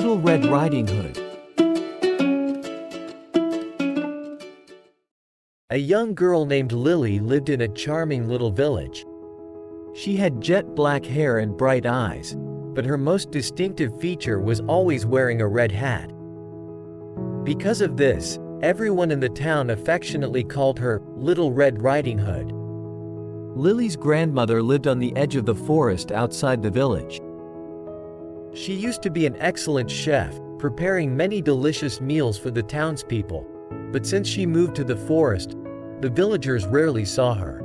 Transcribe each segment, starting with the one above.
Little Red Riding Hood. A young girl named Lily lived in a charming little village. She had jet black hair and bright eyes, but her most distinctive feature was always wearing a red hat. Because of this, everyone in the town affectionately called her Little Red Riding Hood. Lily's grandmother lived on the edge of the forest outside the village. She used to be an excellent chef, preparing many delicious meals for the townspeople, but since she moved to the forest, the villagers rarely saw her.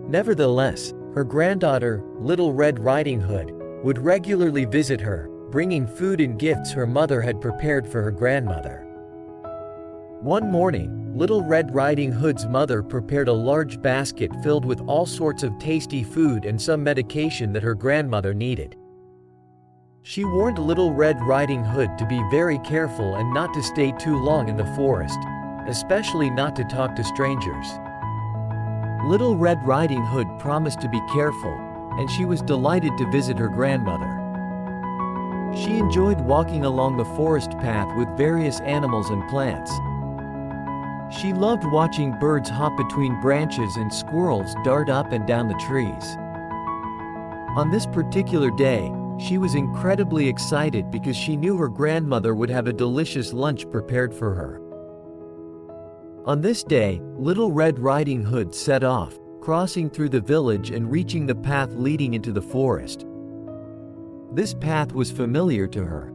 Nevertheless, her granddaughter, Little Red Riding Hood, would regularly visit her, bringing food and gifts her mother had prepared for her grandmother. One morning, Little Red Riding Hood's mother prepared a large basket filled with all sorts of tasty food and some medication that her grandmother needed. She warned Little Red Riding Hood to be very careful and not to stay too long in the forest, especially not to talk to strangers. Little Red Riding Hood promised to be careful, and she was delighted to visit her grandmother. She enjoyed walking along the forest path with various animals and plants. She loved watching birds hop between branches and squirrels dart up and down the trees. On this particular day, she was incredibly excited because she knew her grandmother would have a delicious lunch prepared for her. On this day, Little Red Riding Hood set off, crossing through the village and reaching the path leading into the forest. This path was familiar to her.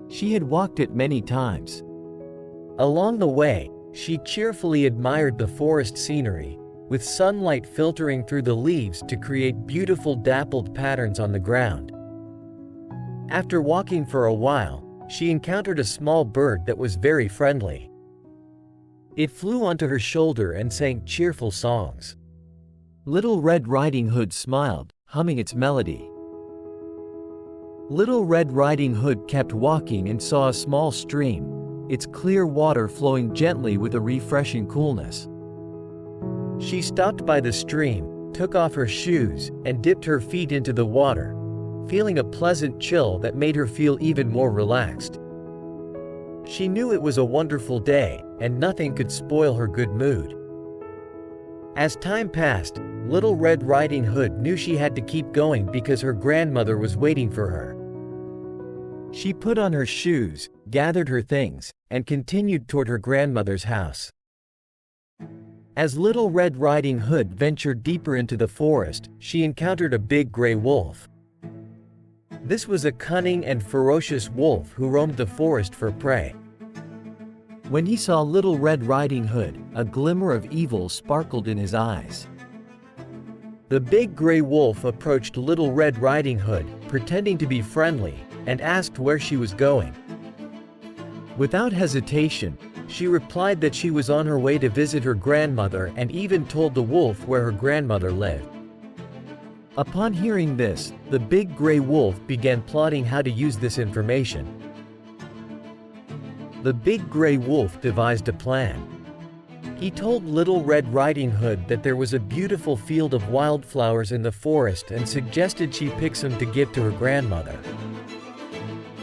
She had walked it many times. Along the way, she cheerfully admired the forest scenery, with sunlight filtering through the leaves to create beautiful dappled patterns on the ground. After walking for a while, she encountered a small bird that was very friendly. It flew onto her shoulder and sang cheerful songs. Little Red Riding Hood smiled, humming its melody. Little Red Riding Hood kept walking and saw a small stream, its clear water flowing gently with a refreshing coolness. She stopped by the stream, took off her shoes, and dipped her feet into the water, feeling a pleasant chill that made her feel even more relaxed. She knew it was a wonderful day, and nothing could spoil her good mood. As time passed, Little Red Riding Hood knew she had to keep going because her grandmother was waiting for her. She put on her shoes, gathered her things, and continued toward her grandmother's house. As Little Red Riding Hood ventured deeper into the forest, she encountered a big gray wolf. This was a cunning and ferocious wolf who roamed the forest for prey. When he saw Little Red Riding Hood, a glimmer of evil sparkled in his eyes. The big gray wolf approached Little Red Riding Hood, pretending to be friendly, and asked where she was going. Without hesitation, she replied that she was on her way to visit her grandmother and even told the wolf where her grandmother lived. Upon hearing this, the big gray wolf began plotting how to use this information. The big gray wolf devised a plan. He told Little Red Riding Hood that there was a beautiful field of wildflowers in the forest and suggested she pick some to give to her grandmother.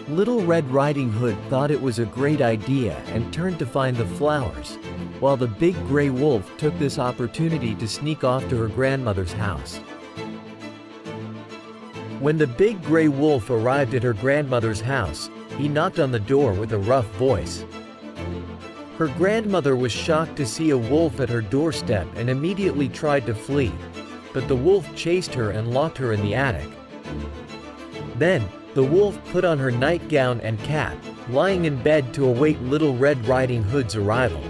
Little Red Riding Hood thought it was a great idea and turned to find the flowers, while the big gray wolf took this opportunity to sneak off to her grandmother's house. When the big gray wolf arrived at her grandmother's house, he knocked on the door with a rough voice. Her grandmother was shocked to see a wolf at her doorstep and immediately tried to flee, but the wolf chased her and locked her in the attic. Then, the wolf put on her nightgown and cap, lying in bed to await Little Red Riding Hood's arrival.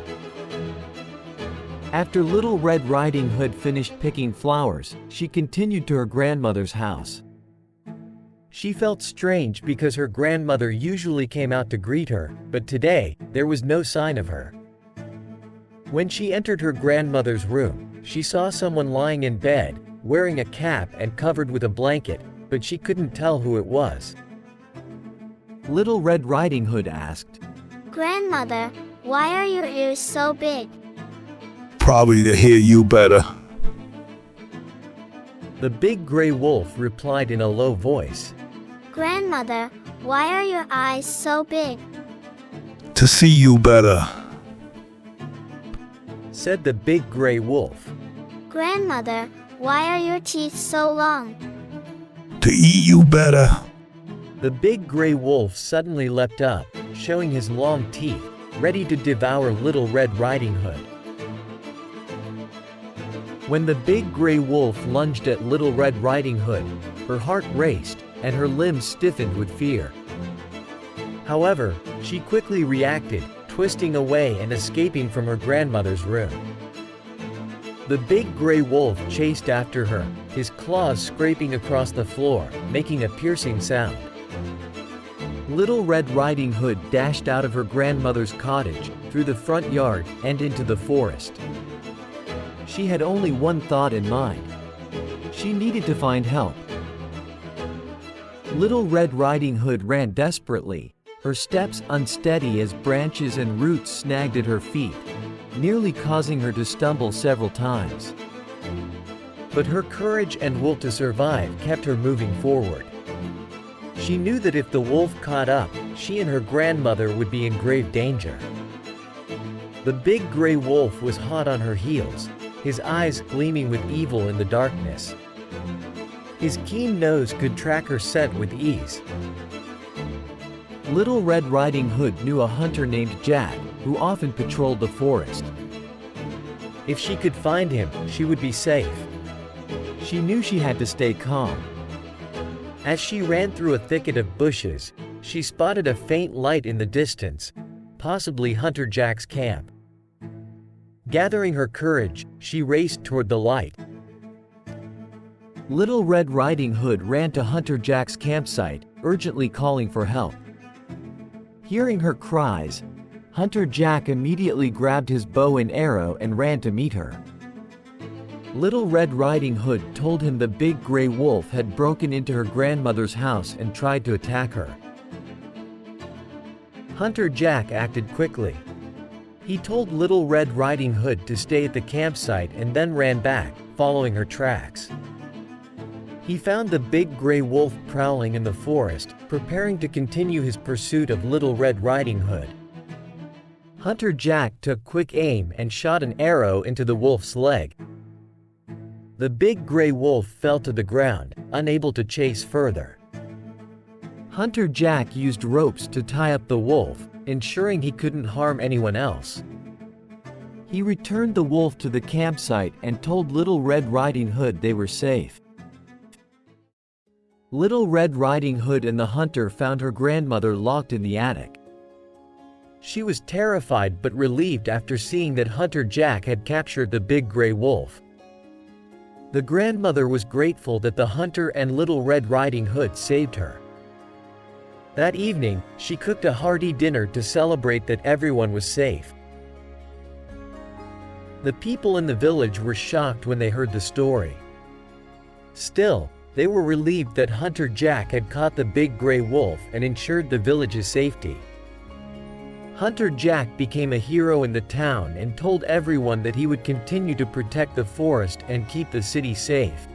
After Little Red Riding Hood finished picking flowers, she continued to her grandmother's house. She felt strange because her grandmother usually came out to greet her, but today, there was no sign of her. When she entered her grandmother's room, she saw someone lying in bed, wearing a cap and covered with a blanket, but she couldn't tell who it was. Little Red Riding Hood asked, "Grandmother, why are your ears so big?" "Probably to hear you better." The big gray wolf replied in a low voice. Grandmother, why are your eyes so big? To see you better. said the big gray wolf. Grandmother, why are your teeth so long? To eat you better. The big gray wolf suddenly leapt up, showing his long teeth, ready to devour Little Red Riding Hood. When the big gray wolf lunged at Little Red Riding Hood, her heart raced, and her limbs stiffened with fear. However, she quickly reacted, twisting away and escaping from her grandmother's room. The big gray wolf chased after her, his claws scraping across the floor, making a piercing sound. Little Red Riding Hood dashed out of her grandmother's cottage, through the front yard, and into the forest. She had only one thought in mind. She needed to find help. Little Red Riding Hood ran desperately, her steps unsteady as branches and roots snagged at her feet, nearly causing her to stumble several times. But her courage and will to survive kept her moving forward. She knew that if the wolf caught up, she and her grandmother would be in grave danger. The big gray wolf was hot on her heels, his eyes gleaming with evil in the darkness. His keen nose could track her scent with ease. Little Red Riding Hood knew a hunter named Jack, who often patrolled the forest. If she could find him, she would be safe. She knew she had to stay calm. As she ran through a thicket of bushes, she spotted a faint light in the distance, possibly Hunter Jack's camp. Gathering her courage, she raced toward the light. Little Red Riding Hood ran to Hunter Jack's campsite, urgently calling for help. Hearing her cries, Hunter Jack immediately grabbed his bow and arrow and ran to meet her. Little Red Riding Hood told him the big gray wolf had broken into her grandmother's house and tried to attack her. Hunter Jack acted quickly. He told Little Red Riding Hood to stay at the campsite and then ran back, following her tracks. He found the big gray wolf prowling in the forest, preparing to continue his pursuit of Little Red Riding Hood. Hunter Jack took quick aim and shot an arrow into the wolf's leg. The big gray wolf fell to the ground, unable to chase further. Hunter Jack used ropes to tie up the wolf, ensuring he couldn't harm anyone else. He returned the wolf to the campsite and told Little Red Riding Hood they were safe. Little Red Riding Hood and the hunter found her grandmother locked in the attic. She was terrified but relieved after seeing that Hunter Jack had captured the big gray wolf. The grandmother was grateful that the hunter and Little Red Riding Hood saved her. That evening, she cooked a hearty dinner to celebrate that everyone was safe. The people in the village were shocked when they heard the story. Still, they were relieved that Hunter Jack had caught the big gray wolf and ensured the village's safety. Hunter Jack became a hero in the town and told everyone that he would continue to protect the forest and keep the city safe.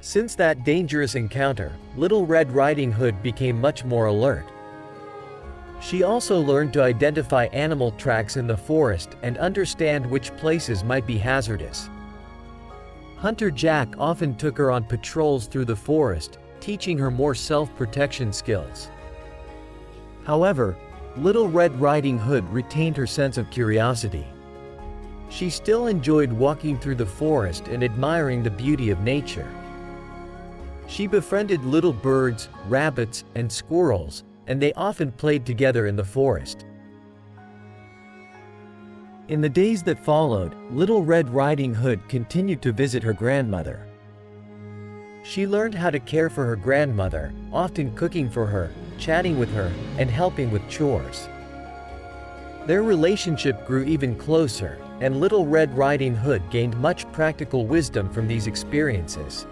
Since that dangerous encounter, Little Red Riding Hood became much more alert. She also learned to identify animal tracks in the forest and understand which places might be hazardous. Hunter Jack often took her on patrols through the forest, teaching her more self-protection skills. However, Little Red Riding Hood retained her sense of curiosity. She still enjoyed walking through the forest and admiring the beauty of nature. She befriended little birds, rabbits, and squirrels, and they often played together in the forest. In the days that followed, Little Red Riding Hood continued to visit her grandmother. She learned how to care for her grandmother, often cooking for her, chatting with her, and helping with chores. Their relationship grew even closer, and Little Red Riding Hood gained much practical wisdom from these experiences.